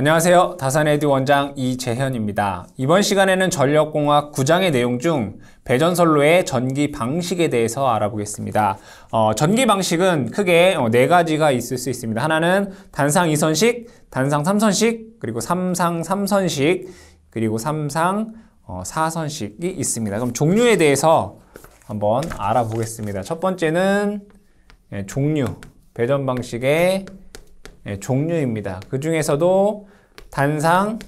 안녕하세요. 다산에듀 원장 이재현입니다. 이번 시간에는 전력공학 9장의 내용 중 배전선로의 전기 방식에 대해서 알아보겠습니다. 전기 방식은 크게 네 가지가 있을 수 있습니다. 하나는 단상 2선식, 단상 3선식, 그리고 삼상 3선식, 그리고 삼상 4선식이 있습니다. 그럼 종류에 대해서 한번 알아보겠습니다. 첫 번째는 종류, 배전 방식의 종류입니다. 그 중에서도 단상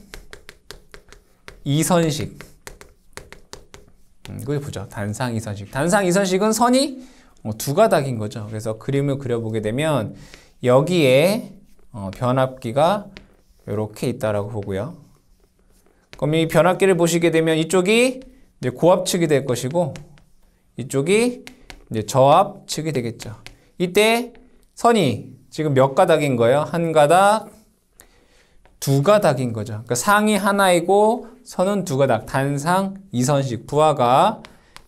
2선식. 이거 보죠. 단상 2선식. 단상 2선식은 선이 두 가닥인 거죠. 그래서 그림을 그려보게 되면 여기에 변압기가 이렇게 있다라고 보고요. 그럼 이 변압기를 보시게 되면 이쪽이 이제 고압측이 될 것이고 이쪽이 이제 저압측이 되겠죠. 이때 선이 지금 몇 가닥인 거예요? 한 가닥, 두 가닥인 거죠. 그러니까 상이 하나이고 선은 두 가닥, 단상 2선식 부하가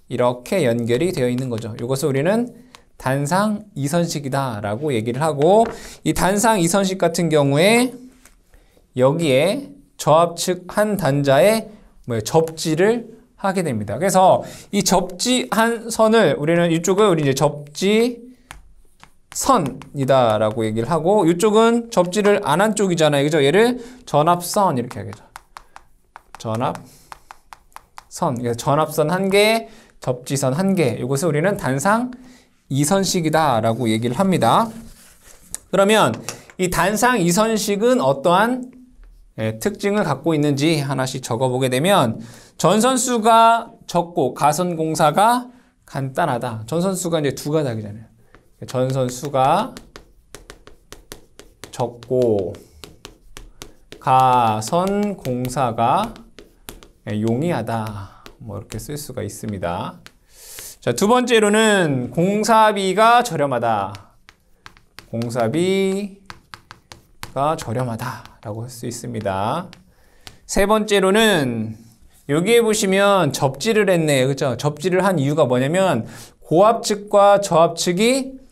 이렇게 연결이 되어 있는 거죠. 이것을 우리는 단상 2선식이다 라고 얘기를 하고, 이 단상 2선식 같은 경우에 여기에 저압측 한 단자에 접지를 하게 됩니다. 그래서 이 접지한 선을 우리는 이쪽을 우리 이제 접지 선이다 라고 얘기를 하고, 이쪽은 접지를 안 한 쪽이잖아요. 그죠? 얘를 전압선 이렇게 하겠죠. 전압선. 그래서 전압선 한 개, 접지선 한 개. 이것을 우리는 단상 2선식이다 라고 얘기를 합니다. 그러면 이 단상 2선식은 어떠한 특징을 갖고 있는지 하나씩 적어보게 되면, 전선수가 적고 가선공사가 간단하다. 전선수가 이제 두 가닥이잖아요. 전선수가 적고 가선공사가 용이하다. 뭐 이렇게 쓸 수가 있습니다. 자, 두 번째로는 공사비가 저렴하다. 공사비가 저렴하다라고 할 수 있습니다. 세 번째로는 여기에 보시면 접지를 했네요. 그렇죠? 접지를 한 이유가 뭐냐면 고압측과 저압측이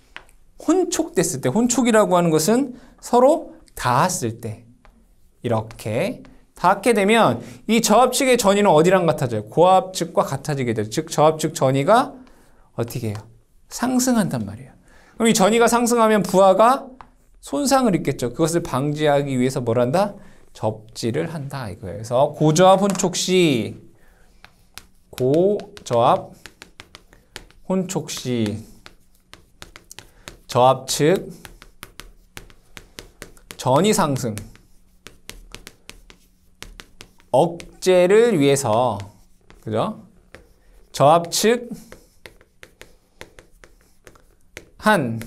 혼촉됐을 때, 혼촉이라고 하는 것은 서로 닿았을 때, 이렇게 닿게 되면 이 저압측의 전위는 어디랑 같아져요? 고압측과 같아지게 돼요. 즉 저압측 전위가 어떻게 해요? 상승한단 말이에요. 그럼 이 전위가 상승하면 부하가 손상을 입겠죠. 그것을 방지하기 위해서 뭘 한다? 접지를 한다 이거예요. 그래서 고저압 혼촉 시, 고저압 혼촉 시 저압측 전위 상승 억제를 위해서, 그죠? 저압측 한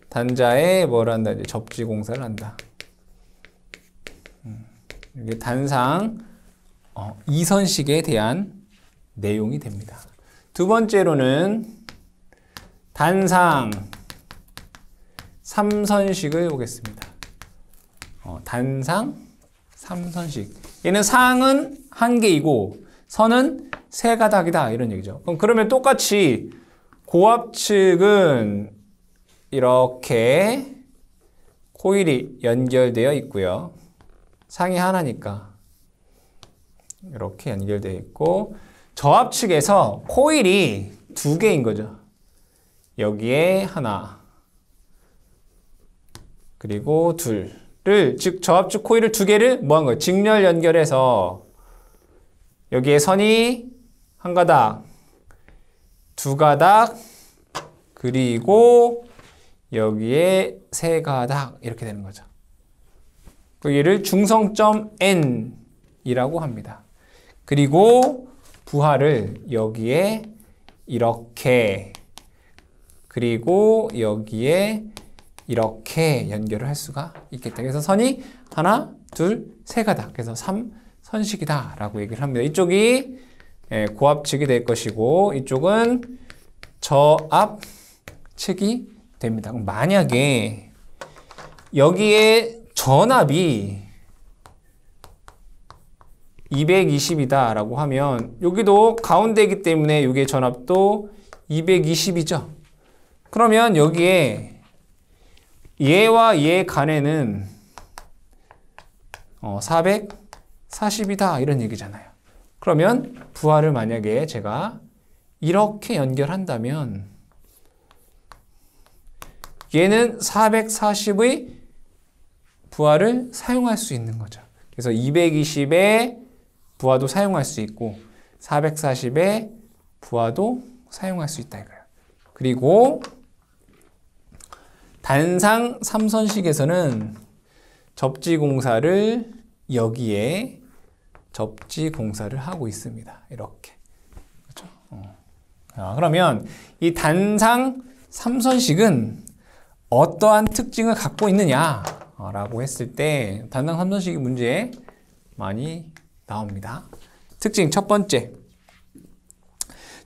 단자에 뭘 한다? 이제 접지 공사를 한다. 이게 단상 2선식에 대한 내용이 됩니다. 두 번째로는 단상 3선식을 보겠습니다. 단상 3선식. 얘는 상은 한 개이고 선은 세 가닥이다 이런 얘기죠. 그러면 똑같이 고압측은 이렇게 코일이 연결되어 있고요. 상이 하나니까 이렇게 연결되어 있고, 저압측에서 코일이 두 개인 거죠. 여기에 하나, 그리고 둘을, 즉 저압측 코일을 두 개를 뭐 한 거예요? 직렬 연결해서 여기에 선이 한 가닥, 두 가닥, 그리고 여기에 세 가닥 이렇게 되는 거죠. 얘를 중성점 N이라고 합니다. 그리고 부하를 여기에 이렇게, 그리고 여기에 이렇게 연결을 할 수가 있겠다. 그래서 선이 하나, 둘, 세 가닥. 그래서 3선식이다 라고 얘기를 합니다. 이쪽이 고압측이 될 것이고 이쪽은 저압측이 됩니다. 그럼 만약에 여기에 전압이 220이다 라고 하면 여기도 가운데이기 때문에 여기의 전압도 220이죠. 그러면 여기에 얘와 얘 간에는 440이다 이런 얘기잖아요. 그러면 부하를 만약에 제가 이렇게 연결한다면 얘는 440의 부하를 사용할 수 있는 거죠. 그래서 220의 부하도 사용할 수 있고 440의 부하도 사용할 수 있다 이거예요. 그리고 단상 3선식에서는 접지공사를 여기에 접지공사를 하고 있습니다. 이렇게. 그렇죠? 그러면 이 단상 3선식은 어떠한 특징을 갖고 있느냐라고 했을 때 단상 3선식이 문제에 많이 나옵니다. 특징 첫 번째.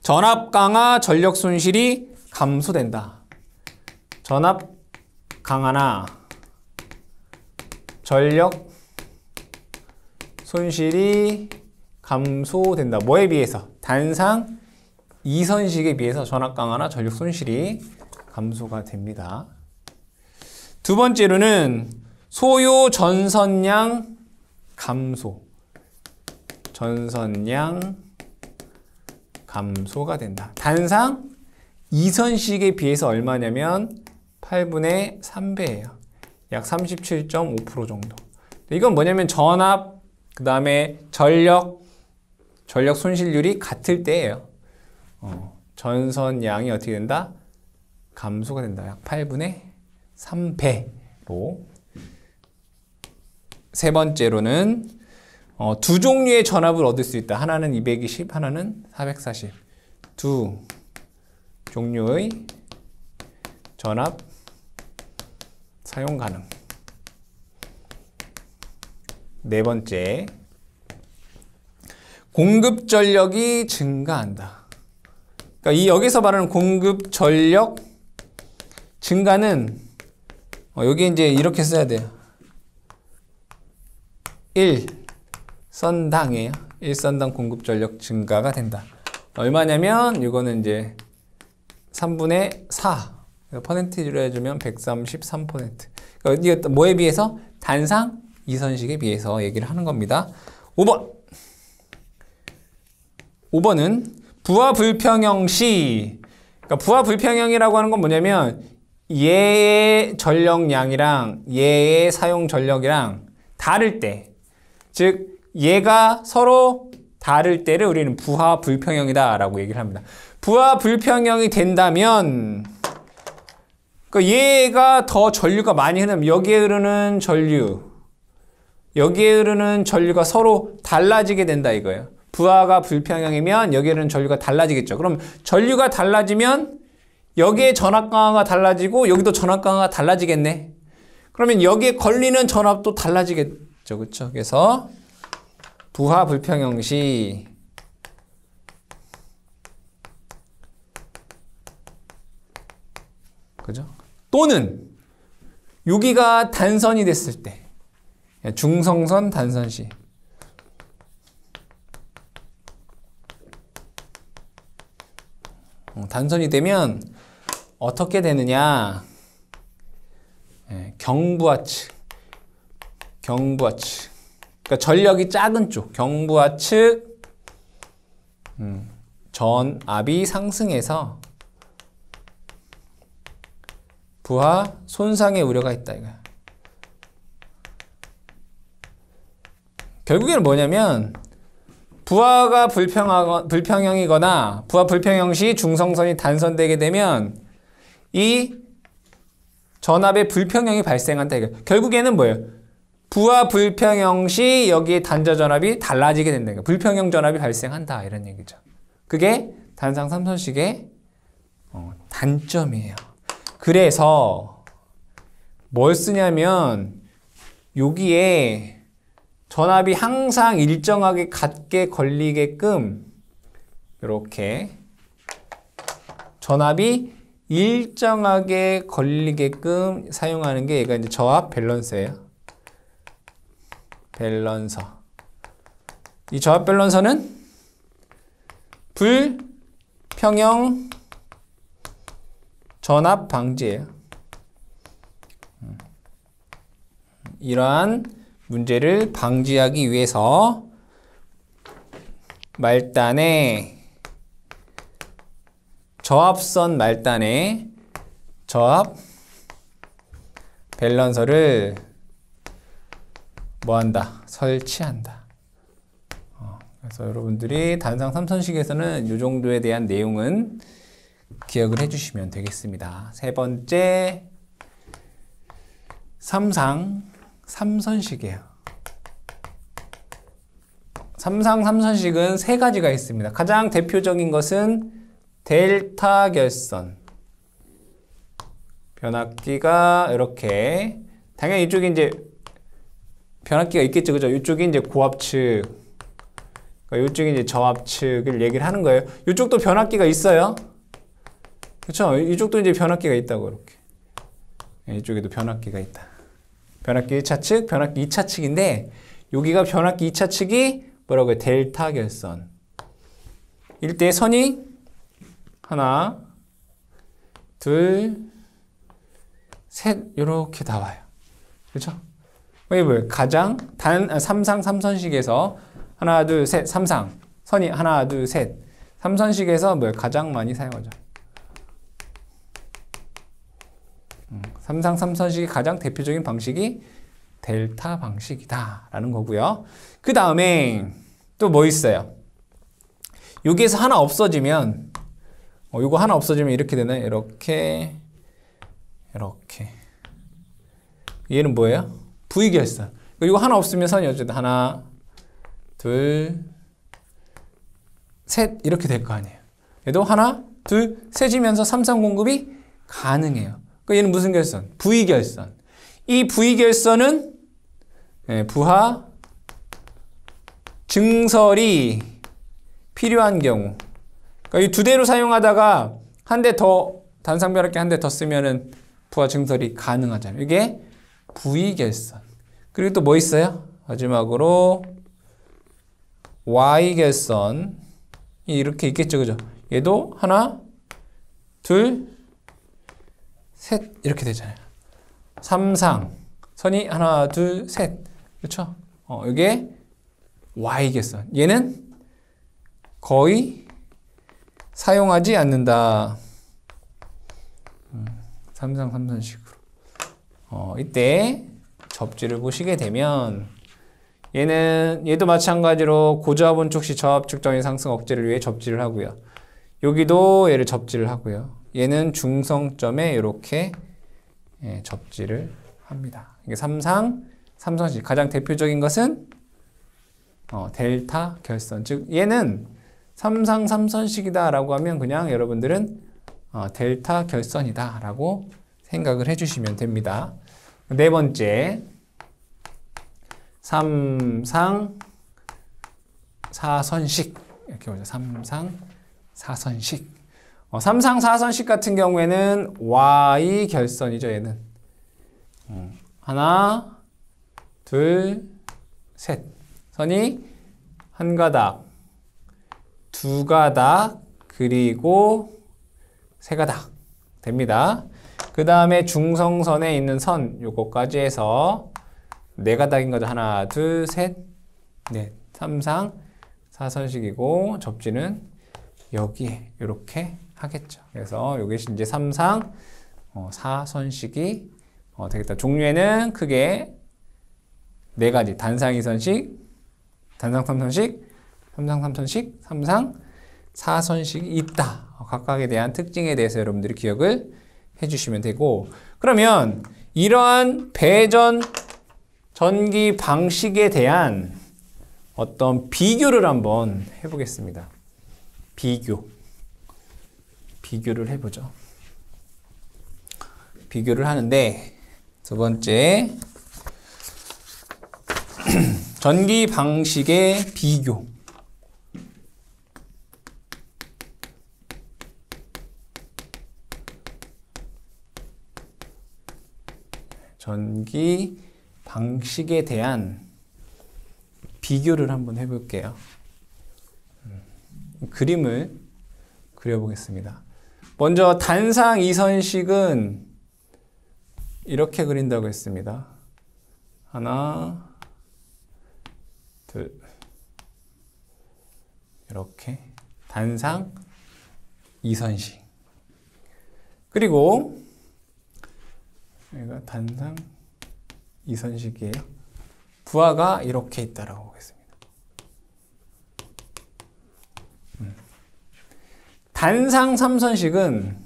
전압 강화 전력 손실이 감소된다. 전압 강화나 전력 손실이 감소된다. 뭐에 비해서? 단상 2선식에 비해서 전압 강화나 전력 손실이 감소가 됩니다. 두 번째로는 소요 전선량 감소. 전선량 감소가 된다. 단상 2선식에 비해서 얼마냐면 8분의 3배예요. 약 37.5% 정도. 이건 뭐냐면 전압, 그 다음에 전력 손실률이 같을 때예요. 전선량이 어떻게 된다? 감소가 된다. 약 8분의 3배로. 세 번째로는 두 종류의 전압을 얻을 수 있다. 하나는 220, 하나는 440. 두 종류의 전압 사용 가능. 네 번째, 공급 전력이 증가한다. 그러니까 여기서 말하는 공급 전력 증가는 여기 이제 이렇게 써야 돼요. 1선당이에요. 1선당 공급 전력 증가가 된다. 얼마냐면 이거는 이제 3분의 4. 퍼센티지로 해주면 133%. 이게 뭐에 비해서? 단상 2선식에 비해서 얘기를 하는 겁니다. 5번은 부하 불평형 시. 그러니까 부하 불평형이라고 하는 건 뭐냐면 얘의 전력량이랑 얘의 사용 전력이랑 다를 때, 즉 얘가 서로 다를 때를 우리는 부하 불평형이다 라고 얘기를 합니다. 부하 불평형이 된다면 얘가 더 전류가 많이 흐르면 여기에 흐르는 전류, 여기에 흐르는 전류가 서로 달라지게 된다 이거예요. 부하가 불평형이면 여기에 흐르는 전류가 달라지겠죠. 그럼 전류가 달라지면 여기에 전압 강화가 달라지고 여기도 전압 강화가 달라지겠네. 그러면 여기에 걸리는 전압도 달라지겠죠. 그렇죠? 그래서 부하 불평형 시 그죠? 또는 여기가 단선이 됐을 때 중성선 단선 시 단선이 되면 어떻게 되느냐? 경부하측 그러니까 전력이 작은 쪽 경부하측 전압이 상승해서 부하 손상의 우려가 있다 이거야. 결국에는 뭐냐면 부하가 불평형이거나 부하 불평형 시 중성선이 단선되게 되면 이 전압의 불평형이 발생한다 이거야. 결국에는 뭐예요? 부하 불평형 시 여기에 단자 전압이 달라지게 된다 이거야. 불평형 전압이 발생한다 이런 얘기죠. 그게 단상 3선식의 단점이에요. 그래서 뭘 쓰냐면 여기에 전압이 항상 일정하게 같게 걸리게끔 이렇게 전압이 일정하게 걸리게끔 사용하는 게 얘가 이제 저압 밸런서예요. 밸런서. 이 저압 밸런서는 불평형 전압 방지예요. 이러한 문제를 방지하기 위해서 말단에 저합선 말단에 저합 밸런서를 뭐한다? 설치한다. 그래서 여러분들이 단상 3선식에서는 이 정도에 대한 내용은 기억을 해주시면 되겠습니다. 세 번째, 삼상 3선식이에요. 삼상 3선식은 세 가지가 있습니다. 가장 대표적인 것은 델타 결선. 변압기가 이렇게, 당연히 이쪽에 이제 변압기가 있겠죠. 그죠? 이쪽이 이제 고압측, 그러니까 이쪽이 이제 저압측을 얘기를 하는 거예요. 이쪽도 변압기가 있어요. 그렇죠? 이쪽도 이제 변압기가 있다고, 이렇게. 이쪽에도 변압기가 있다. 변압기 1차 측, 변압기 2차 측인데, 여기가 변압기 2차 측이 뭐라고요? 델타 결선. 이때 선이 하나, 둘, 셋, 이렇게 나와요. 그렇죠? 이게 뭐예요? 가장 삼상 3선식에서 하나, 둘, 셋, 삼상. 선이 하나, 둘, 셋. 3선식에서 뭐예요? 가장 많이 사용하죠. 삼상 3선식의 가장 대표적인 방식이 델타 방식이다 라는 거고요. 그 다음에 또 뭐 있어요? 여기에서 하나 없어지면 이거 하나 없어지면 이렇게 되나요? 이렇게 얘는 뭐예요? V결선. 이거 하나 없으면 선이 어쨌든 하나, 둘, 셋 이렇게 될 거 아니에요. 얘도 하나, 둘, 셋이면서 삼상 공급이 가능해요. 그러니까 얘는 무슨 결선? V결선. 이 V결선은 부하 증설이 필요한 경우, 그러니까 이 두 대로 사용하다가 한 대 더, 단상변압기 한 대 더 쓰면은 부하 증설이 가능하잖아요. 이게 V결선. 그리고 또 뭐 있어요? 마지막으로 Y결선이 이렇게 있겠죠. 그죠? 얘도 하나, 둘, 셋 이렇게 되잖아요. 삼상 선이 하나, 둘, 셋. 그렇죠? 이게 Y결선. 얘는 거의 사용하지 않는다. 삼상 3선식으로. 이때 접지를 보시게 되면 얘도 마찬가지로 고저압 원촉 시 저압 측정의 상승 억제를 위해 접지를 하고요. 여기도 얘를 접지를 하고요. 얘는 중성점에 이렇게 접지를 합니다. 이게 삼상 3선식. 가장 대표적인 것은 델타 결선. 즉 얘는 삼상 3선식이다 라고 하면 그냥 여러분들은 델타 결선이다 라고 생각을 해주시면 됩니다. 네 번째, 삼상 4선식. 이렇게 보죠. 삼상 4선식. 삼상 4선식 같은 경우에는 Y 결선이죠. 얘는 하나, 둘, 셋. 선이 한 가닥, 두 가닥, 그리고 세 가닥 됩니다. 그 다음에 중성선에 있는 선 요거까지 해서 네 가닥인 거죠. 하나, 둘, 셋, 넷. 삼상 4선식이고 접지는 여기에 이렇게 하겠죠. 그래서 요게 이제 삼상 4선식이 되겠다. 종류에는 크게 네 가지. 단상 2선식, 단상 3선식, 삼상 3선식, 삼상 4선식이 있다. 각각에 대한 특징에 대해서 여러분들이 기억을 해주시면 되고, 그러면 이러한 배전 전기 방식에 대한 어떤 비교를 한번 해보겠습니다. 비교를 해보죠. 비교를 하는데 두 번째 전기 방식의 비교. 전기 방식에 대한 비교를 한번 해볼게요. 그림을 그려보겠습니다. 먼저 단상 2선식은 이렇게 그린다고 했습니다. 하나, 둘. 이렇게 단상 이선식. 그리고 여기가 단상 이선식이에요. 부하가 이렇게 있다라고 보겠습니다. 단상 삼선식은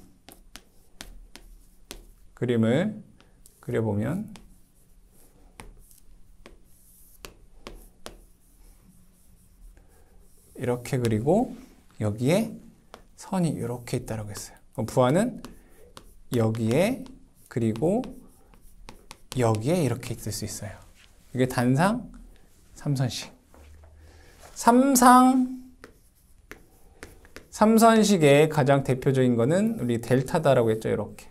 그림을 그려보면 이렇게 그리고 여기에 선이 이렇게 있다라고 했어요. 그럼 부하는 여기에 그리고 여기에 이렇게 있을 수 있어요. 이게 단상 삼선식. 삼선식의 가장 대표적인 거는 우리 델타다라고 했죠. 이렇게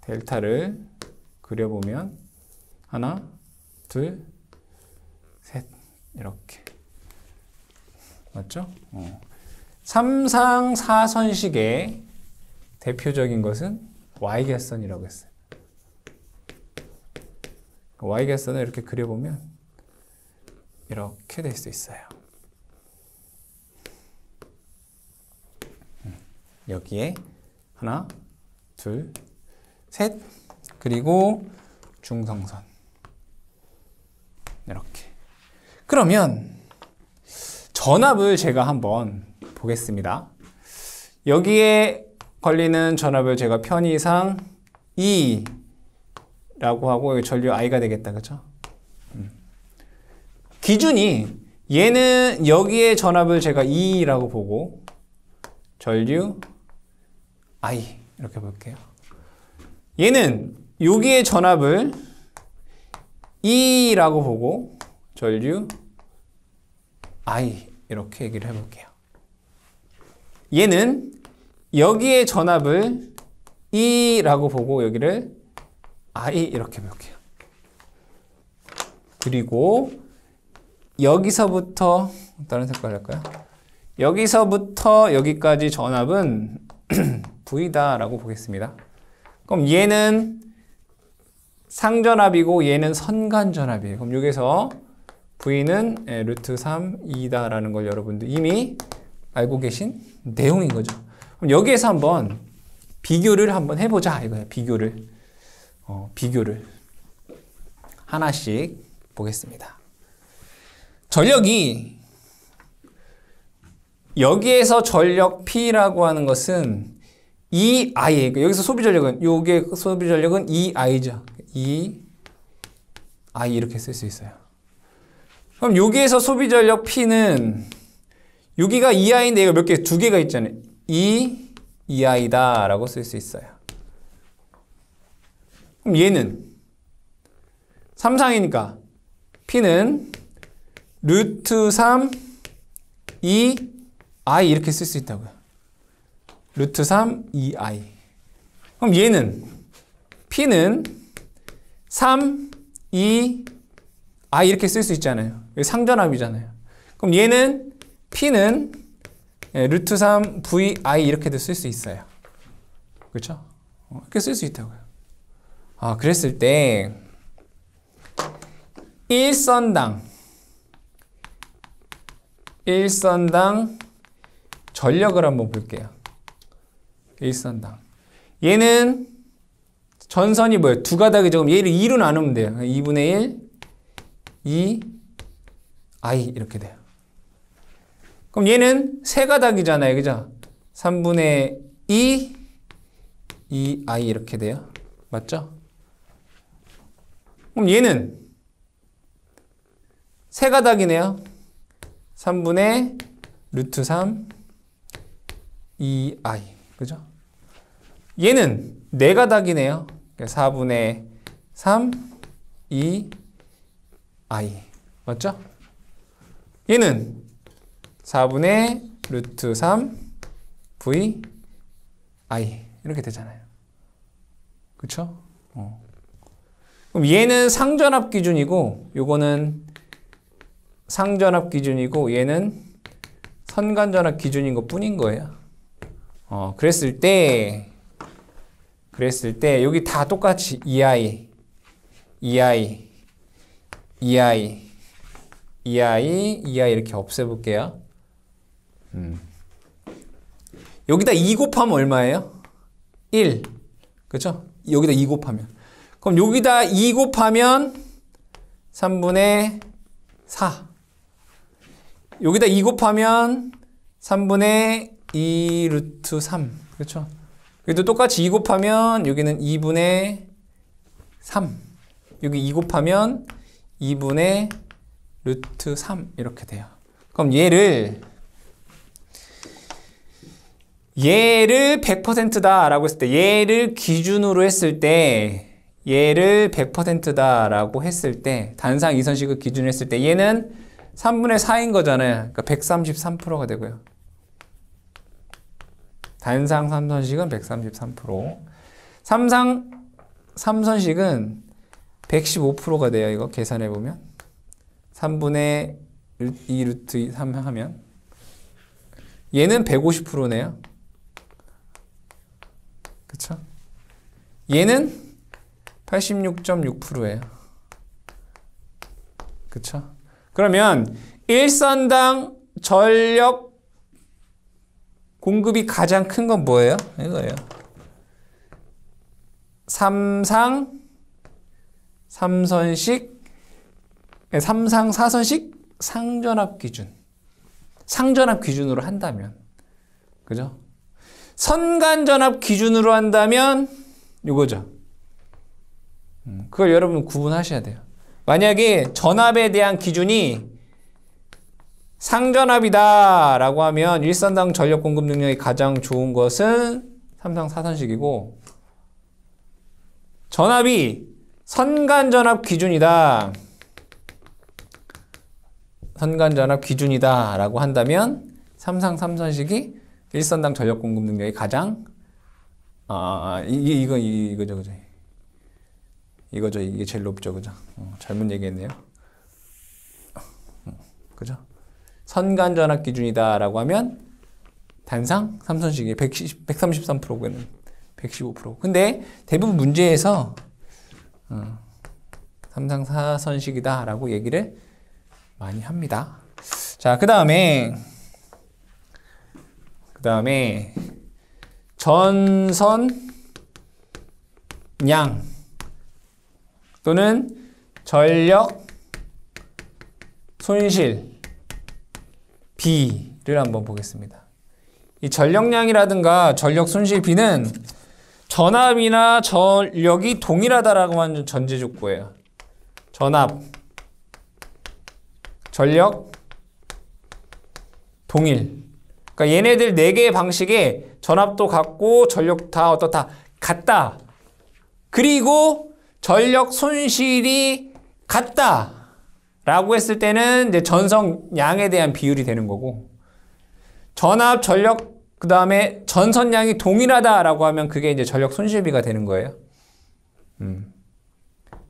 델타를 그려보면 하나, 둘, 셋 이렇게 맞죠? 삼상 사선식의 대표적인 것은 Y개선이라고 했어요. Y개선을 이렇게 그려보면 이렇게 될 수 있어요. 여기에 하나, 둘, 셋, 그리고 중성선 이렇게. 그러면 전압을 제가 한번 보겠습니다. 여기에 걸리는 전압을 제가 편의상 E라고 하고 여기 전류 I가 되겠다. 그죠? 기준이 얘는 여기에 전압을 제가 E라고 보고 전류 I 이렇게 볼게요. 얘는 여기에 전압을 E라고 보고 전류 I 이렇게 얘기를 해볼게요. 얘는 여기에 전압을 E라고 보고 여기를 I 이렇게 볼게요. 그리고 여기서부터 다른 색깔 할까요? 여기서부터 여기까지 전압은 V다라고 보겠습니다. 그럼 얘는 상전압이고 얘는 선간전압이에요. 그럼 여기서 V는 루트 3이다라는 걸 여러분들 이미 알고 계신 내용인 거죠. 그럼 여기에서 한번 비교를 한번 해보자 이거예요. 비교를 하나씩 보겠습니다. 전력이 여기에서 전력 P라고 하는 것은 EI, 여기서 소비 전력은 요게 소비 전력은 EI죠. EI 이렇게 쓸 수 있어요. 그럼 여기에서 소비 전력 P는 여기가 EI인데 얘가 몇 개? 두 개가 있잖아요. EI다라고 쓸 수 있어요. 그럼 얘는 삼상이니까 P는 루트 3 2I 이렇게 쓸 수 있다고요. 루트 3 2I. 그럼 얘는 P는 3 2 I 이렇게 쓸 수 있잖아요. 상전압이잖아요. 그럼 얘는 P는 루트 3 VI 이렇게도 쓸 수 있어요. 그렇죠? 이렇게 쓸 수 있다고요. 그랬을 때 1선당 전력을 한번 볼게요. 1선당. 얘는 전선이 뭐예요? 두 가닥이죠. 그럼 얘를 2로 나누면 돼요. 2분의 1, 2I 이렇게 돼요. 그럼 얘는 세 가닥이잖아요. 그죠? 3분의 2, 2I 이렇게 돼요. 맞죠? 그럼 얘는 세 가닥이네요. 3분의 루트 3, 2I. 그죠? 얘는 네 가닥이네요. 4분의 3, 2I. 맞죠? 얘는 4분의 루트 3, VI. 이렇게 되잖아요. 그쵸? 그럼 얘는 상전압 기준이고, 요거는 상전압 기준이고, 얘는 선간전압 기준인 것 뿐인 거예요. 그랬을 때, 여기 다 똑같이 EI, 2i 이렇게 없애볼게요. 여기다 2 곱하면 얼마예요? 1. 그죠? 여기다 2 곱하면. 그럼 여기다 2 곱하면 3분의 4. 여기다 2 곱하면 3분의 2 루트 3. 그렇죠? 여기도 똑같이 2 곱하면 여기는 2분의 3. 여기 2 곱하면 2분의 루트 3 이렇게 돼요. 그럼 얘를 100%다 라고 했을 때, 얘를 기준으로 했을 때, 얘를 100%다 라고 했을 때, 단상 이선식을 기준으로 했을 때 얘는 3분의 4인 거잖아요. 그러니까 133%가 되고요. 단상 3선식은 133%. 삼상 3선식은 115%가 돼요. 이거 계산해보면 3분의 2 루트 3 하면 얘는 150%네요. 그쵸? 얘는 86.6%예요. 그쵸? 그러면 일선당 전력 공급이 가장 큰 건 뭐예요? 이거예요. 삼상 4선식 상전압 기준. 상전압 기준으로 한다면. 그죠? 선간전압 기준으로 한다면 이거죠. 그걸 여러분 구분하셔야 돼요. 만약에 전압에 대한 기준이 상전압이다 라고 하면 일선당 전력 공급 능력이 가장 좋은 것은 삼상 4선식이고, 전압이 선간전압 기준이다. 선간전압 기준이다 라고 한다면 삼상 3선식이 일선당 전력 공급 능력이 가장 이거죠, 그죠? 이거죠. 이게 제일 높죠, 그죠? 잘못 얘기했네요. 그죠? 선간전압 기준이다 라고 하면 단상 3선식이 133%고는 115%. 근데 대부분 문제에서 삼상 4선식이다 라고 얘기를 많이 합니다. 자, 그 다음에 전선 양 또는 전력 손실 B를 한번 보겠습니다. 이 전력량이라든가 전력 손실 B는 전압이나 전력이 동일하다라고 하는 전제 조건이에요. 전압, 전력, 동일. 그러니까 얘네들 4개의 방식에 전압도 같고 전력 다 어떻다 같다. 그리고 전력 손실이 같다 라고 했을 때는 이제 전선량에 대한 비율이 되는 거고, 전압, 전력, 그 다음에 전선량이 동일하다 라고 하면 그게 이제 전력 손실비가 되는 거예요.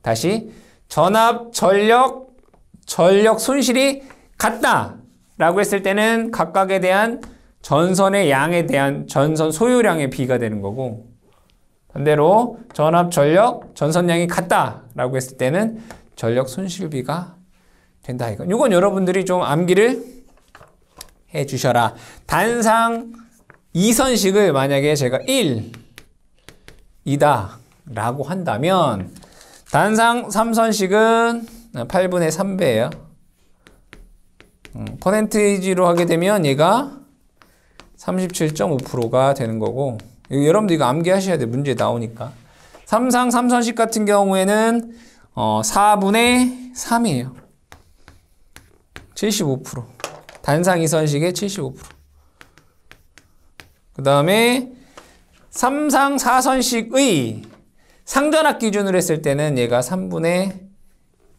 다시 전압, 전력, 전력 손실이 같다 라고 했을 때는 각각에 대한 전선의 양에 대한 전선 소요량의 비가 되는 거고, 반대로 전압, 전력, 전선량이 같다 라고 했을 때는 전력 손실비가 된다. 이건 여러분들이 좀 암기를 해 주셔라. 단상 2선식을 만약에 제가 1이다 라고 한다면 단상 3선식은 8분의 3배예요. 퍼센테이지로 하게 되면 얘가 37.5%가 되는 거고, 여러분들 이거 암기하셔야 돼요. 문제 나오니까. 삼상 3선식 같은 경우에는 4분의 3이에요. 75%. 단상 2선식의 75%. 그 다음에 삼상 4선식의 상전압 기준으로 했을 때는 얘가 3분의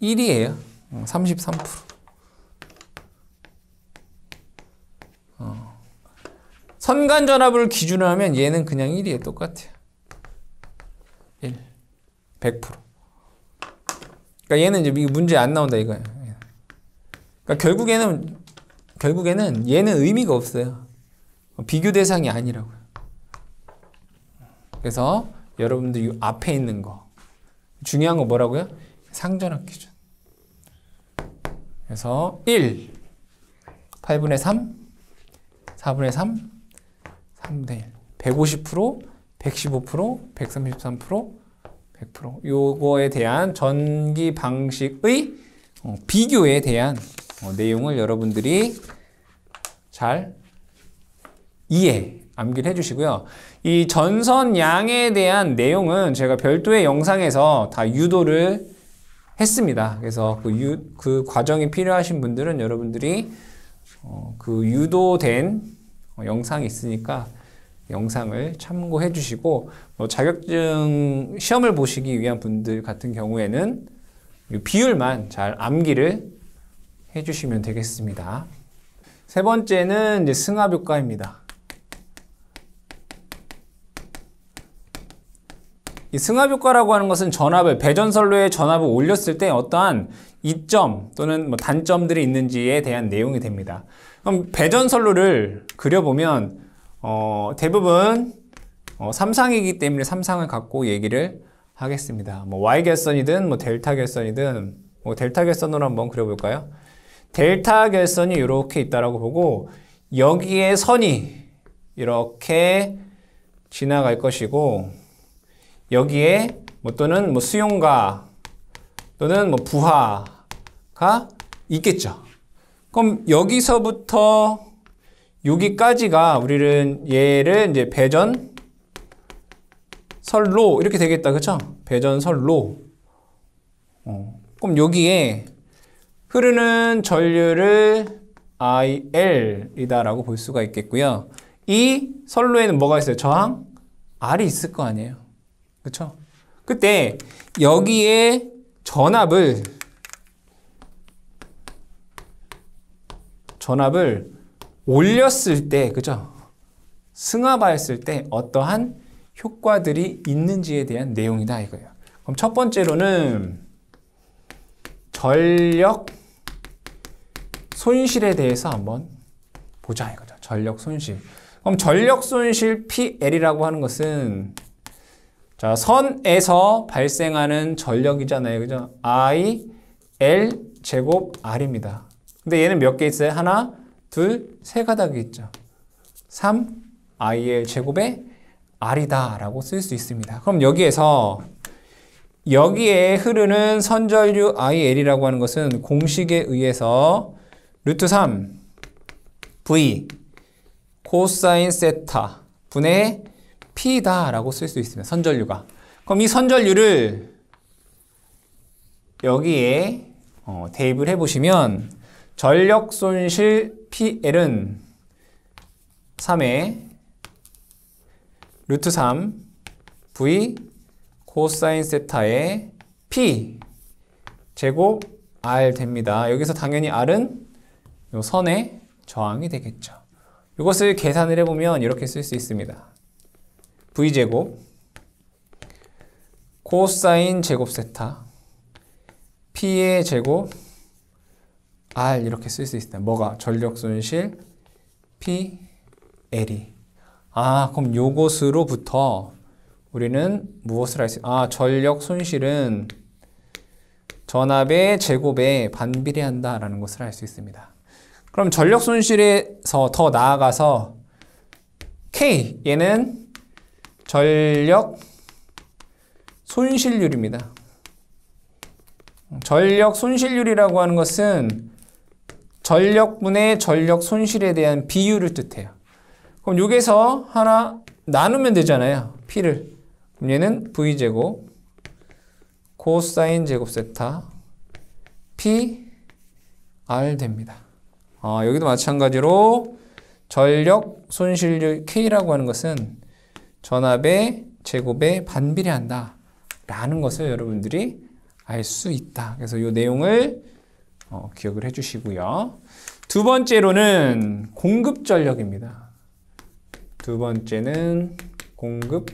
1이에요. 33%. 선간전압을 기준으로 하면 얘는 그냥 1이에요. 똑같아요. 1. 100%. 그러니까 얘는 이제 문제 안 나온다 이거예요. 그러니까 결국에는 얘는 의미가 없어요. 비교 대상이 아니라고요. 그래서 여러분들 이 앞에 있는 거 중요한 거 뭐라고요? 상전압 기준. 그래서 1, 8분의 3, 4분의 3, 3분의 1. 150%, 115%, 133%, 100%. 요거에 대한 전기 방식의 비교에 대한 내용을 여러분들이 잘 암기를 해주시고요. 이 전선양에 대한 내용은 제가 별도의 영상에서 다 유도를 했습니다. 그래서 그 과정이 필요하신 분들은 여러분들이 그 유도된 영상이 있으니까 영상을 참고해 주시고, 자격증 시험을 보시기 위한 분들 같은 경우에는 이 비율만 잘 암기를 해 주시면 되겠습니다. 세 번째는 이제 승합효과입니다. 이 승합효과라고 하는 것은 배전선로에 전압을 올렸을 때 어떠한 이점 또는 단점들이 있는지에 대한 내용이 됩니다. 그럼 배전선로를 그려보면 대부분 삼상이기 때문에 삼상을 갖고 얘기를 하겠습니다. Y결선이든 델타 결선이든 델타 결선으로 한번 그려볼까요? 델타 결선이 이렇게 있다라고 보고, 여기에 선이 이렇게 지나갈 것이고, 여기에 또는 수용가 또는 부하가 있겠죠. 그럼 여기서부터 여기까지가 우리는 얘를 이제 배전 선로 이렇게 되겠다. 그렇죠? 배전 선로. 그럼 여기에 흐르는 전류를 IL이다라고 볼 수가 있겠고요. 이 선로에는 뭐가 있어요? 저항 R이 있을 거 아니에요. 그렇죠? 그때 여기에 전압을 올렸을 때, 그죠? 승합하였을 때 어떠한 효과들이 있는지에 대한 내용이다 이거예요. 그럼 첫 번째로는 전력 손실에 대해서 한번 보자 이거죠. 전력 손실. 그럼 전력 손실 PL이라고 하는 것은 자, 선에서 발생하는 전력이잖아요. 그죠? I, L 제곱 R입니다. 근데 얘는 몇 개 있어요? 하나, 둘, 세 가닥이 있죠. 3, IL 제곱에 R이다 라고 쓸 수 있습니다. 그럼 여기에 흐르는 선전류 IL이라고 하는 것은 공식에 의해서 루트 3 V 코사인 세타 분의 P다 라고 쓸 수 있습니다. 선전류가. 그럼 이 선전류를 여기에 대입을 해보시면 전력 손실 PL은 3의 루트 3 V 코사인 세타의 P 제곱 R 됩니다. 여기서 당연히 R은 이 선의 저항이 되겠죠. 이것을 계산을 해보면 이렇게 쓸 수 있습니다. V제곱 코사인 제곱 세타 P의 제곱 R 이렇게 쓸 수 있습니다. 뭐가? 전력 손실 PL이. 그럼 요것으로부터 우리는 무엇을 할 수 있어요? 전력 손실은 전압의 제곱에 반비례한다라는 것을 알 수 있습니다. 그럼 전력 손실에서 더 나아가서 K, 얘는 전력 손실률입니다. 전력 손실률이라고 하는 것은 전력분의 전력 손실에 대한 비율을 뜻해요. 그럼 여기서 하나 나누면 되잖아요. P를. 그럼 얘는 V제곱 코사인 제곱 세타 P R 됩니다. 여기도 마찬가지로 전력 손실률 K라고 하는 것은 전압의 제곱에 반비례한다 라는 것을 여러분들이 알 수 있다. 그래서 이 내용을 기억을 해 주시고요. 두 번째로는 공급 전력입니다. 두 번째는 공급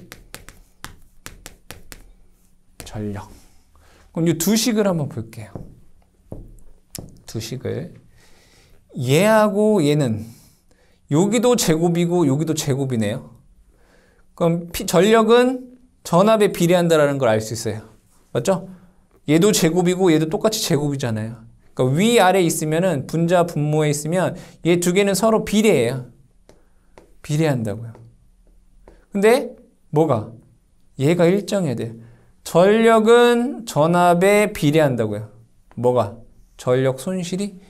전력. 그럼 이 두 식을 한번 볼게요. 두 식을. 얘하고 얘는 여기도 제곱이고 여기도 제곱이네요. 그럼 전력은 전압에 비례한다는 걸 알 수 있어요. 맞죠? 얘도 제곱이고 얘도 똑같이 제곱이잖아요. 그러니까 위아래 있으면은 분자 분모에 있으면 얘 두 개는 서로 비례해요. 비례한다고요. 근데 뭐가? 얘가 일정해야 돼요. 전력은 전압에 비례한다고요. 뭐가? 전력 손실이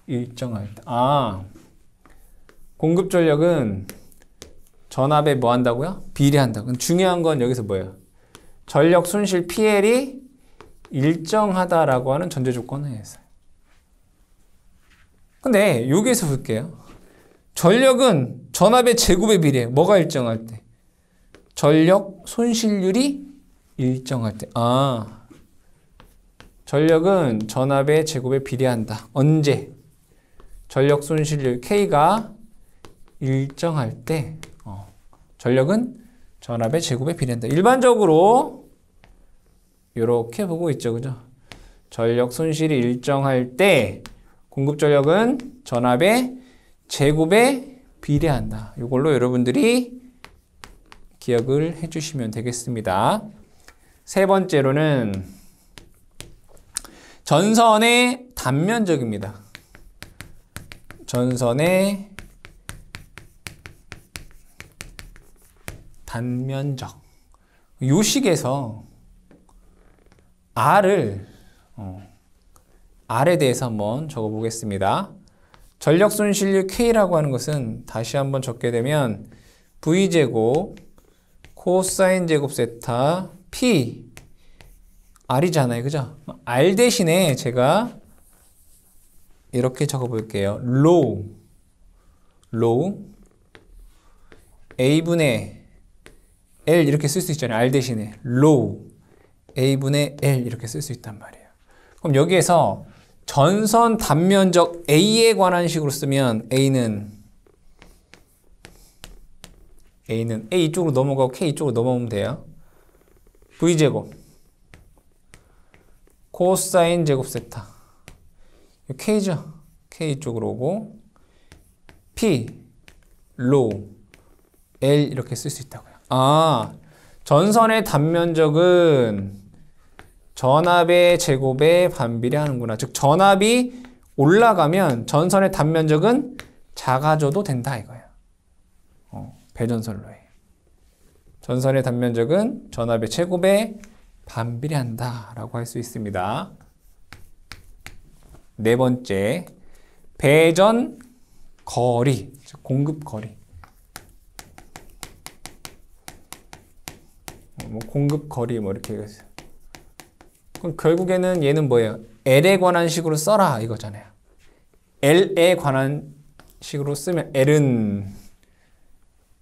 일정할 때. 아, 공급 전력은 전압에 뭐 한다고요? 비례한다고. 중요한 건 여기서 뭐예요? 전력 손실 PL이 일정하다라고 하는 전제 조건을 했어요. 근데 여기에서 볼게요. 전력은 전압의 제곱에 비례해. 뭐가 일정할 때? 전력 손실률이 일정할 때. 아, 전력은 전압의 제곱에 비례한다. 언제? 전력 손실률 K가 일정할 때 전력은 전압의 제곱에 비례한다. 일반적으로 이렇게 보고 있죠. 그죠? 전력 손실이 일정할 때 공급 전력은 전압의 제곱에 비례한다. 이걸로 여러분들이 기억을 해주시면 되겠습니다. 세 번째로는 전선의 단면적입니다. 전선의 단면적. 요 식에서 R에 대해서 한번 적어보겠습니다. 전력 손실률 K라고 하는 것은 다시 한번 적게 되면 V제곱 코사인 제곱 세타 P R이잖아요. 그죠? R 대신에 제가 이렇게 적어볼게요. 로우 A분의 L 이렇게 쓸 수 있잖아요. R 대신에 로우 A분의 L 이렇게 쓸 수 있단 말이에요. 그럼 여기에서 전선 단면적 A에 관한 식으로 쓰면 A는 A 이쪽으로 넘어가고 K 이쪽으로 넘어오면 돼요. V제곱 코사인 제곱 세타 K죠. K 이쪽으로 오고 P 로우 L 이렇게 쓸 수 있다고요. 아, 전선의 단면적은 전압의 제곱에 반비례하는구나. 즉 전압이 올라가면 전선의 단면적은 작아져도 된다 이거예요. 배전선로에 전선의 단면적은 전압의 제곱에 반비례한다라고 할 수 있습니다. 네 번째, 배전 거리, 즉 공급 거리. 공급 거리 이렇게 얘기했어요. 그럼 결국에는 얘는 뭐예요? L에 관한 식으로 써라 이거잖아요. L에 관한 식으로 쓰면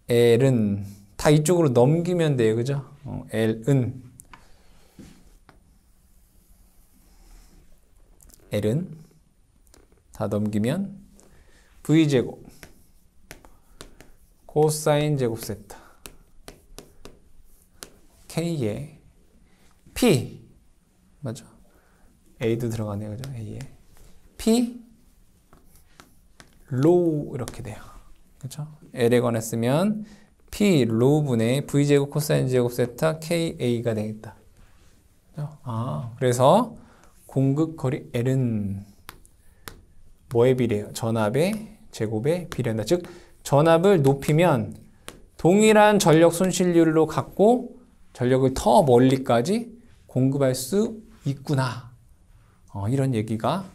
L은 다 이쪽으로 넘기면 돼요. 그죠? L은 다 넘기면 V제곱 코사인 제곱 세타 K에 P 맞죠? A도 들어가네요. 그죠? A에 P 로우 이렇게 돼요. 그죠? L에 관했으면 P 로우분의 V제곱 코사인 제곱 세타 KA가 되겠다. 그죠? 아, 그래서 공급 거리 L은 뭐에 비례해요? 전압의 제곱에 비례한다. 즉 전압을 높이면 동일한 전력 손실률로 갖고 전력을 더 멀리까지 공급할 수 있구나. 이런 얘기가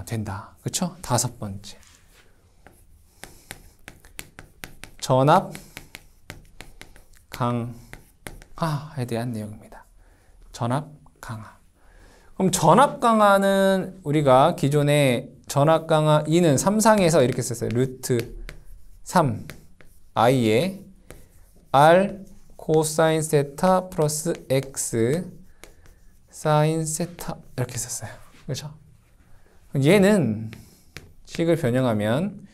된다. 그렇죠? 다섯 번째. 전압 강화에 대한 내용입니다. 전압 강화. 그럼 전압 강화는 우리가 기존에 전압 강화 2는 3상에서 이렇게 썼어요. 루트 3 i에 r 코사인 세타 플러스 x 사인 세타 이렇게 썼어요. 그렇죠? 얘는 식을 변형하면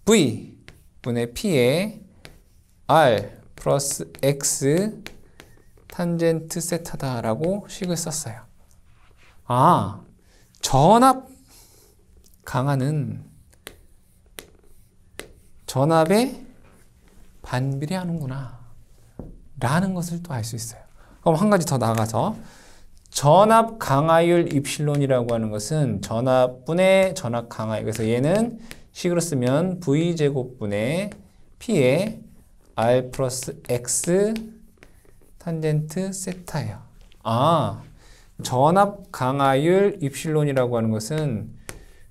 v 분의 p에 r 플러스 x 탄젠트 세타다라고 식을 썼어요. 아, 전압 강화는 전압에 반비례하는구나 라는 것을 또 알 수 있어요. 그럼 한 가지 더 나아가서 전압 강하율 입실론이라고 하는 것은 전압분의 전압 강하율. 그래서 얘는 식으로 쓰면 V제곱분의 P의 R 플러스 X 탄젠트 세타예요. 아, 전압 강하율 입실론이라고 하는 것은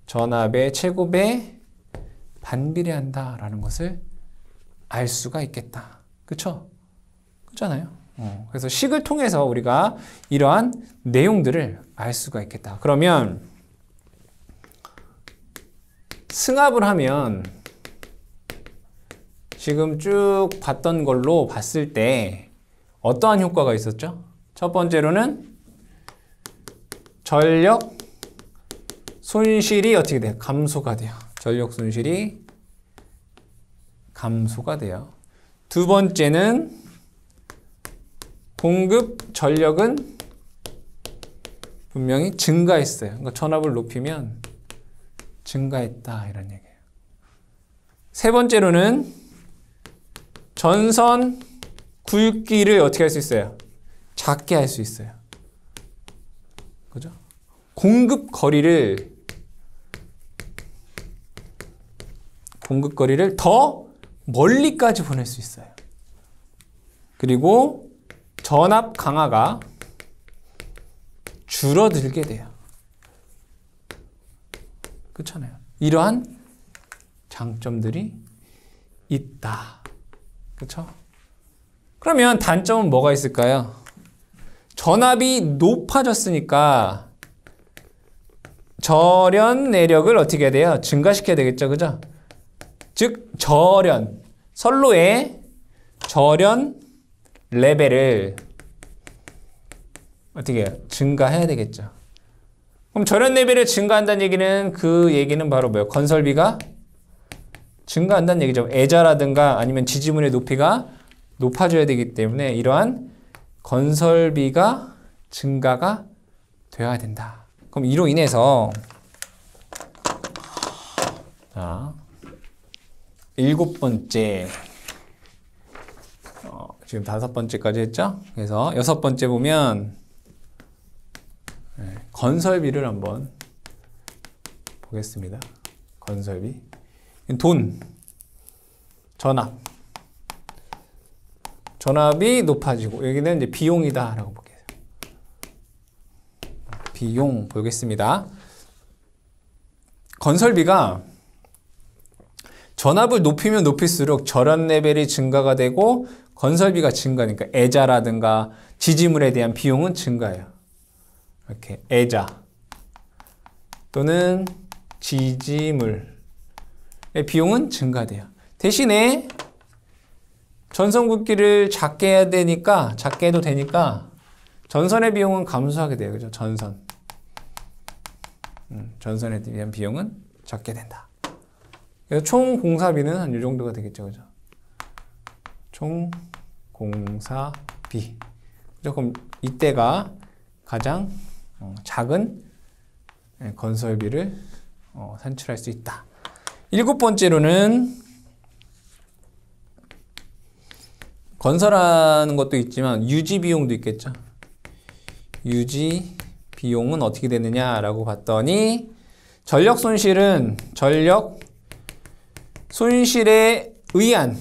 전압의 최고에 반비례한다라는 것을 알 수가 있겠다. 그쵸? 그렇잖아요. 그래서 식을 통해서 우리가 이러한 내용들을 알 수가 있겠다. 그러면 승합을 하면 지금 쭉 봤던 걸로 봤을 때 어떠한 효과가 있었죠? 첫 번째로는 전력 손실이 어떻게 돼요? 감소가 돼요. 전력 손실이 감소가 돼요. 두 번째는 공급 전력은 분명히 증가했어요. 그러니까 전압을 높이면 증가했다 이런 얘기예요. 세 번째로는 전선 굵기를 어떻게 할 수 있어요? 작게 할 수 있어요. 그죠? 공급 거리를 더 멀리까지 보낼 수 있어요. 그리고 전압 강화가 줄어들게 돼요. 그렇잖아요. 이러한 장점들이 있다. 그렇죠? 그러면 단점은 뭐가 있을까요? 전압이 높아졌으니까 절연 내력을 어떻게 해야 돼요? 증가시켜야 되겠죠. 그죠? 즉 절연, 선로의 절연 레벨을 어떻게 해요? 증가해야 되겠죠. 그럼 절연 레벨을 증가한다는 얘기는 그 얘기는 바로 뭐예요? 건설비가 증가한다는 얘기죠. 애자라든가 아니면 지지문의 높이가 높아져야 되기 때문에 이러한 건설비가 증가가 되어야 된다. 그럼 이로 인해서 자, 7번째 지금 5번째까지 했죠? 그래서 6번째 보면 건설비를 한번 보겠습니다. 건설비 돈, 전압이 높아지고 여기는 이제 비용이다 라고 볼게요. 비용 보겠습니다. 건설비가 전압을 높이면 높일수록 절연 레벨이 증가가 되고 건설비가 증가하니까 애자라든가 지지물에 대한 비용은 증가해요. 이렇게 애자 또는 지지물의 비용은 증가돼요. 대신에 전선 굵기를 작게 해야 되니까 작게 해도 되니까 전선의 비용은 감소하게 돼요. 그죠? 전선에 대한 비용은 적게 된다. 그래서 총 공사비는 한 이 정도가 되겠죠. 그죠? 총 공사비. 그죠? 그럼 이때가 가장 작은 건설비를 산출할 수 있다. 7번째로는 건설하는 것도 있지만 유지 비용도 있겠죠. 유지 비용은 어떻게 되느냐라고 봤더니 전력 손실에 의한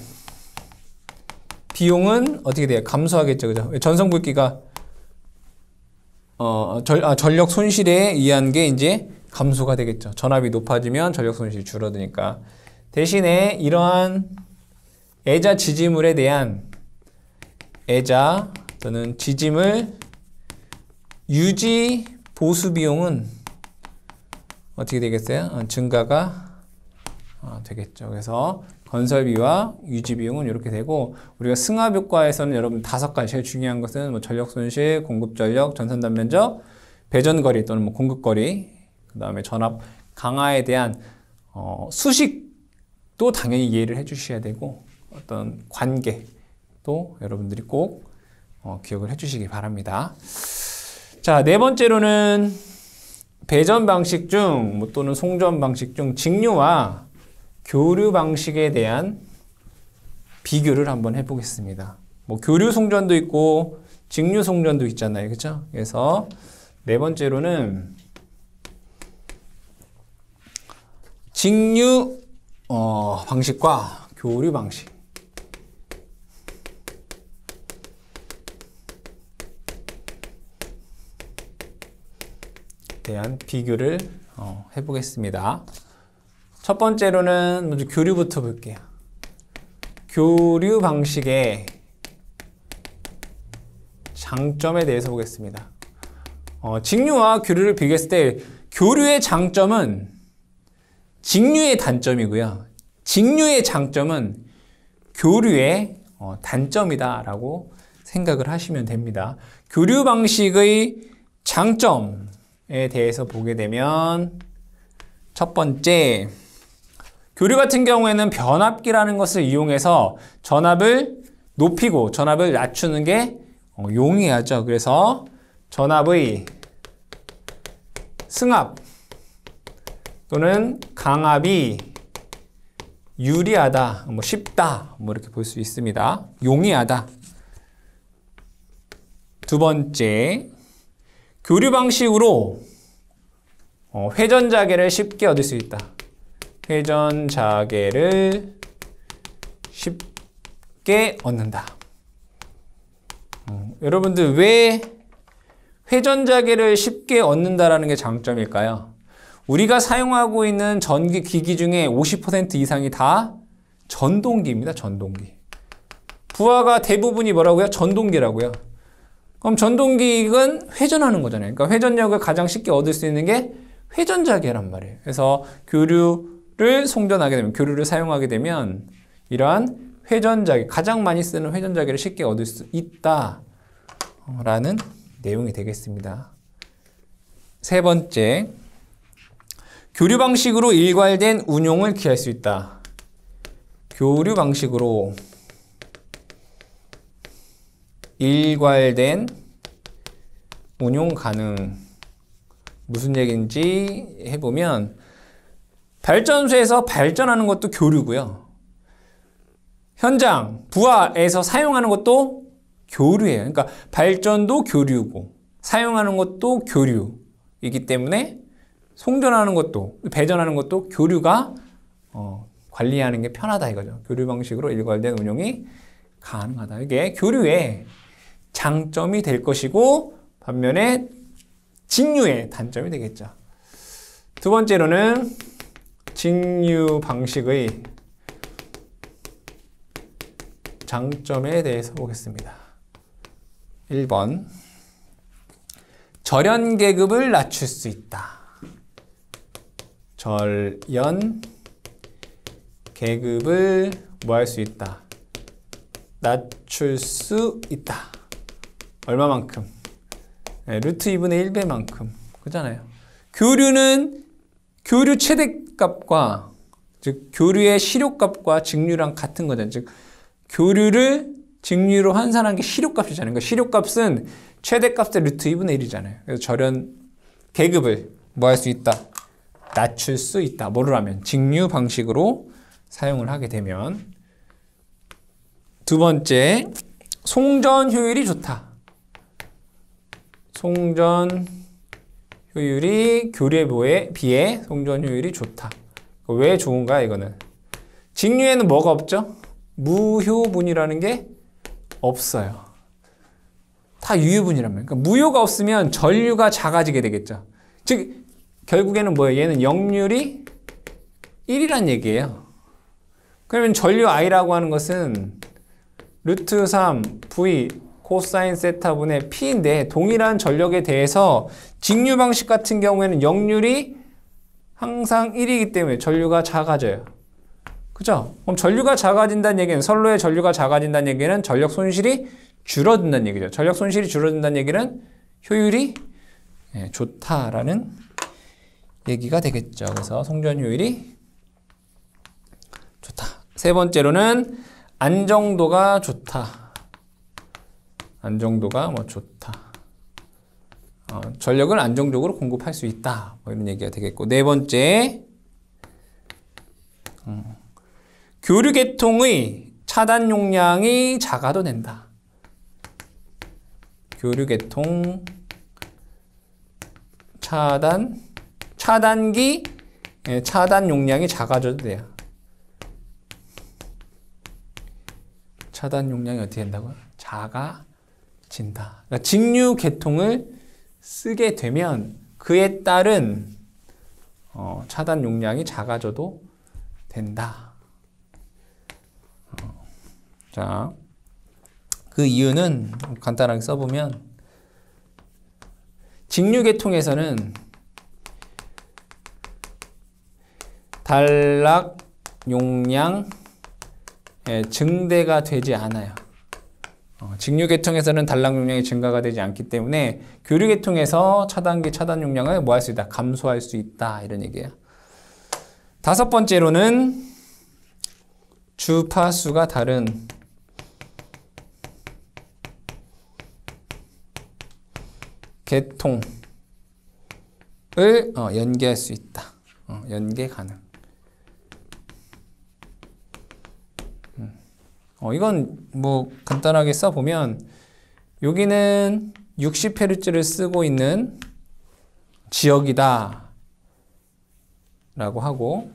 비용은 어떻게 돼요? 감소하겠죠. 그죠? 전선 굵기가 전력 손실에 의한 게 이제 감소가 되겠죠. 전압이 높아지면 전력 손실이 줄어드니까. 대신에 이러한 애자 지지물에 대한 애자 또는 지지물 유지 보수 비용은 어떻게 되겠어요? 증가가 되겠죠. 그래서 건설비와 유지 비용은 이렇게 되고 우리가 승합 효과에서는 여러분 5가지 제일 중요한 것은 뭐 전력 손실, 공급 전력, 전선 단면적, 배전 거리 또는 뭐 공급 거리, 그다음에 전압 강화에 대한 수식도 당연히 이해를 해주셔야 되고 어떤 관계도 여러분들이 꼭 기억을 해주시기 바랍니다. 자, 4번째로는 배전 방식 중 또는 송전 방식 중 직류와 교류 방식에 대한 비교를 한번 해보겠습니다. 뭐 교류 송전도 있고 직류 송전도 있잖아요. 그죠? 그래서 네 번째로는 직류 방식과 교류 방식 대한 비교를 해보겠습니다. 첫 번째로는 먼저 교류부터 볼게요. 교류 방식의 장점에 대해서 보겠습니다. 직류와 교류를 비교했을 때 교류의 장점은 직류의 단점이고요. 직류의 장점은 교류의 단점이다라고 생각을 하시면 됩니다. 교류 방식의 장점에 대해서 보게 되면 첫 번째, 교류 같은 경우에는 변압기라는 것을 이용해서 전압을 높이고 전압을 낮추는 게 용이하죠. 그래서 전압의 승합 또는 강압이 유리하다, 쉽다, 이렇게 볼 수 있습니다. 용이하다. 두 번째, 교류 방식으로 회전자계를 쉽게 얻을 수 있다. 회전자계를 쉽게 얻는다. 여러분들 왜 회전자계를 쉽게 얻는다라는 게 장점일까요? 우리가 사용하고 있는 전기 기기 중에 50% 이상이 다 전동기입니다. 전동기. 부하가 대부분이 뭐라고요? 전동기라고요. 그럼 전동기는 회전하는 거잖아요. 그러니까 회전력을 가장 쉽게 얻을 수 있는 게 회전자계란 말이에요. 그래서 교류를 송전하게 되면, 교류를 사용하게 되면 이러한 회전자계, 가장 많이 쓰는 회전자계를 쉽게 얻을 수 있다라는 내용이 되겠습니다. 세 번째, 교류 방식으로 일괄된 운용을 기할 수 있다. 교류 방식으로 일괄된 운용 가능. 무슨 얘기인지 해보면 발전소에서 발전하는 것도 교류고요. 현장, 부하에서 사용하는 것도 교류예요. 그러니까 발전도 교류고 사용하는 것도 교류이기 때문에 송전하는 것도 배전하는 것도 교류가 관리하는 게 편하다 이거죠. 교류 방식으로 일괄된 운용이 가능하다. 이게 교류의 장점이 될 것이고 반면에 직류의 단점이 되겠죠. 두 번째로는 직류 방식의 장점에 대해서 보겠습니다. 1번, 절연 계급을 낮출 수 있다. 절연 계급을 뭐 할 수 있다? 낮출 수 있다. 얼마만큼? 네, 루트 2분의 1배만큼. 그잖아요. 교류는 교류 최대값과, 즉 교류의 실효값과 직류랑 같은 거잖아요. 즉 교류를 직류로 환산한 게 실효값이잖아요. 그러니까 실효값은 최대값의 루트 2분의 1이잖아요. 그래서 절연 계급을 뭐 할 수 있다? 낮출 수 있다. 뭐를 하면? 직류 방식으로 사용을 하게 되면. 두 번째, 송전 효율이 좋다. 송전 효율이 교류에 비해 송전 효율이 좋다. 왜 좋은가 이거는? 직류에는 뭐가 없죠? 무효분이라는 게 없어요. 다 유효분이란 말이에요. 그러니까 무효가 없으면 전류가 작아지게 되겠죠. 즉 결국에는 뭐예요? 얘는 역률이 1이란 얘기예요. 그러면 전류 I라고 하는 것은 루트 3 V 코사인 세타분의 P인데 동일한 전력에 대해서 직류 방식 같은 경우에는 역률이 항상 1이기 때문에 전류가 작아져요. 그죠? 그럼 전류가 작아진다는 얘기는, 선로의 전류가 작아진다는 얘기는 전력 손실이 줄어든다는 얘기죠. 전력 손실이 줄어든다는 얘기는 효율이 좋다라는 얘기가 되겠죠. 그래서 송전 효율이 좋다. 세 번째로는 안정도가 좋다. 안정도가 좋다. 전력을 안정적으로 공급할 수 있다. 이런 얘기가 되겠고. 네 번째, 교류 계통의 차단 용량이 작아도 된다. 교류 계통 차단기 차단 용량이 작아져도 돼요. 차단 용량이 어떻게 된다고요? 작아진다. 그러니까 직류 계통을 쓰게 되면 그에 따른 차단 용량이 작아져도 된다. 자, 그 이유는 간단하게 써보면 직류 계통에서는 단락 용량 증대가 되지 않아요. 직류 계통에서는 단락 용량이 증가가 되지 않기 때문에 교류 계통에서 차단기 차단 용량을 뭐 할 수 있다? 감소할 수 있다. 이런 얘기예요. 다섯 번째로는 주파수가 다른 계통을 연계할 수 있다. 연계 가능. 이건 뭐 간단하게 써보면 여기는 60Hz를 쓰고 있는 지역이다 라고 하고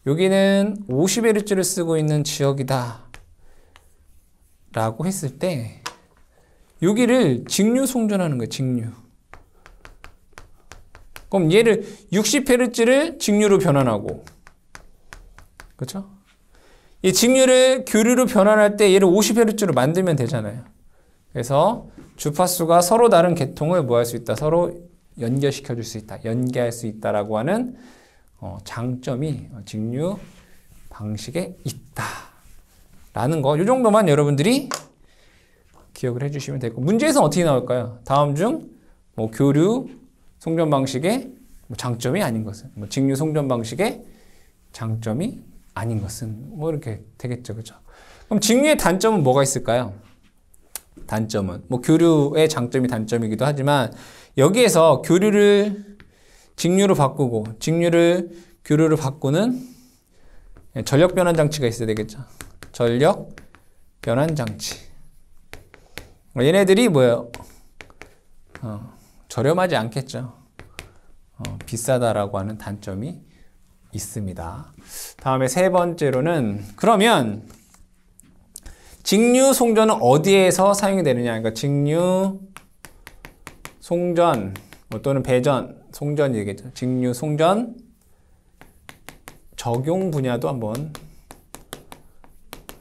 여기는 50Hz를 쓰고 있는 지역이다 라고 했을 때 여기를 직류 송전하는 거예요. 직류. 그럼 얘를 60Hz를 직류로 변환하고 그렇죠? 이 직류를 교류로 변환할 때 얘를 50Hz로 만들면 되잖아요. 그래서 주파수가 서로 다른 계통을 뭐 할 수 있다? 서로 연결시켜 줄 수 있다. 연계할 수 있다라고 하는 장점이 직류 방식에 있다. 라는 거. 이 정도만 여러분들이 기억을 해주시면 되고 문제에서는 어떻게 나올까요? 다음 중 뭐 교류 송전 방식의 장점이 아닌 것은 직류 송전 방식의 장점이 아닌 것은 뭐 이렇게 되겠죠. 그죠? 그럼 직류의 단점은 뭐가 있을까요? 단점은 뭐 교류의 장점이 단점이기도 하지만 여기에서 교류를 직류로 바꾸고 직류를 교류로 바꾸는 전력 변환 장치가 있어야 되겠죠. 전력 변환 장치. 얘네들이 뭐예요? 저렴하지 않겠죠. 비싸다라고 하는 단점이 있습니다. 다음에 세 번째로는 그러면 직류 송전은 어디에서 사용이 되느냐? 그러니까 직류 송전 또는 배전 송전이 되겠죠. 직류 송전 적용 분야도 한번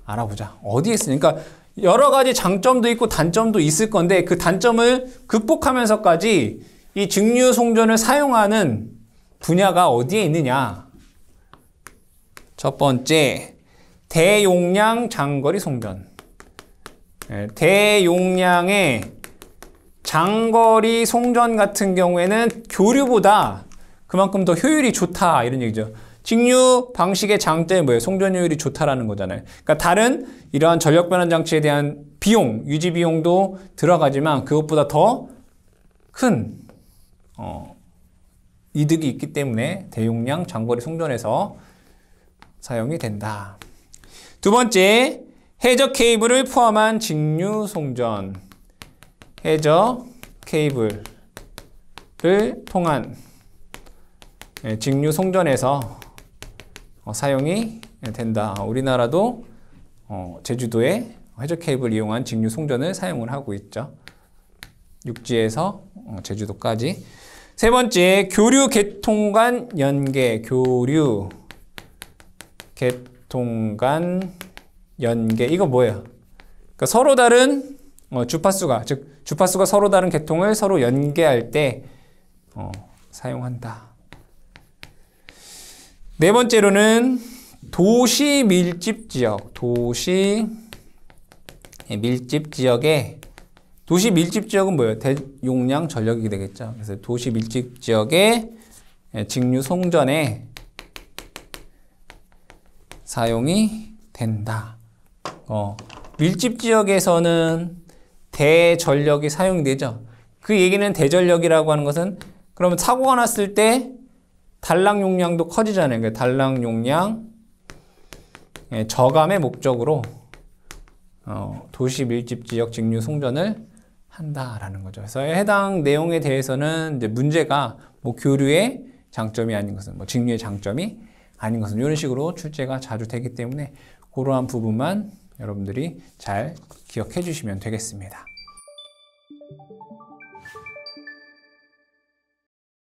알아보자. 어디에 쓰냐? 그러니까 여러 가지 장점도 있고 단점도 있을 건데 그 단점을 극복하면서까지 이 직류 송전을 사용하는 분야가 어디에 있느냐? 첫 번째, 대용량 장거리 송전. 대용량의 장거리 송전 같은 경우에는 교류보다 그만큼 더 효율이 좋다 이런 얘기죠. 직류 방식의 장점이 뭐예요? 송전 효율이 좋다라는 거잖아요. 그러니까 다른 이러한 전력 변환 장치에 대한 비용, 유지 비용도 들어가지만 그것보다 더 큰 이득이 있기 때문에 대용량 장거리 송전에서 사용이 된다. 두 번째, 해저 케이블을 포함한 직류 송전. 해저 케이블을 통한 직류 송전에서 사용이 된다. 우리나라도 제주도에 해저 케이블 이용한 직류 송전을 사용을 하고 있죠. 육지에서 제주도까지. 세 번째, 교류 계통 간 연계. 교류 계통 간 연계. 이거 뭐예요? 그러니까 서로 다른 주파수가, 즉 주파수가 서로 다른 계통을 서로 연계할 때 사용한다. 네 번째로는 도시 밀집 지역. 도시 밀집 지역은 뭐예요? 대용량 전력이 되겠죠. 그래서 도시 밀집 지역의 직류 송전에 사용이 된다. 밀집 지역에서는 대전력이 사용되죠. 그 얘기는 대전력이라고 하는 것은 그러면 사고가 났을 때 단락 용량도 커지잖아요. 그러니까 단락 용량 저감의 목적으로 도시 밀집 지역 직류 송전을 한다라는 거죠. 그래서 해당 내용에 대해서는 이제 문제가 뭐 교류의 장점이 아닌 것은 뭐 직류의 장점이 아닌 것은 이런 식으로 출제가 자주 되기 때문에 그러한 부분만 여러분들이 잘 기억해 주시면 되겠습니다.